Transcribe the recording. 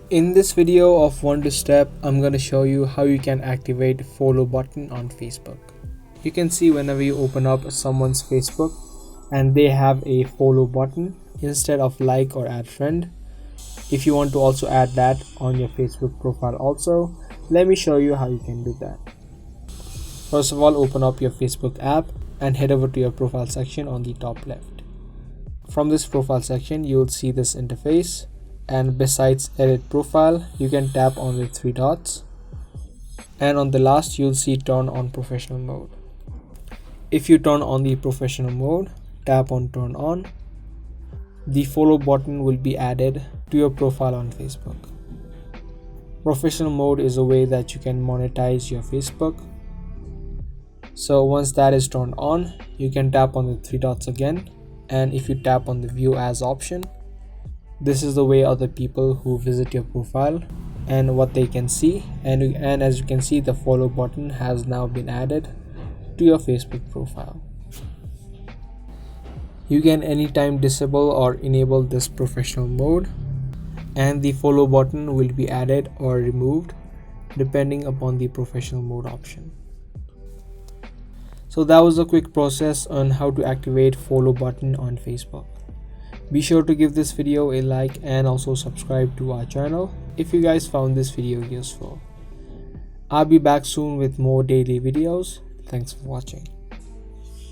In this video of 1 step, I'm going to show you how you can activate follow button on Facebook. You can see whenever you open up someone's Facebook and they have a follow button instead of like or add friend. If you want to also add that on your Facebook profile also, let me show you how you can do that. First of all, open up your Facebook app and head over to your profile section on the top left. From this profile section, you will see this interface, and besides edit profile, you can tap on the 3 dots, and on the last you'll see turn on professional mode. If you turn on the professional mode, tap on turn on, the follow button will be added to your profile on Facebook. Professional mode is a way that you can monetize your Facebook. So once that is turned on, you can tap on the 3 dots again, and if you tap on the view as option, this is the way other people who visit your profile and what they can see, and as you can see, the follow button has now been added to your Facebook profile. You can anytime disable or enable this professional mode, and the follow button will be added or removed depending upon the professional mode option. So that was a quick process on how to activate follow button on Facebook. Be sure to give this video a like and also subscribe to our channel if you guys found this video useful. I'll be back soon with more daily videos. Thanks for watching.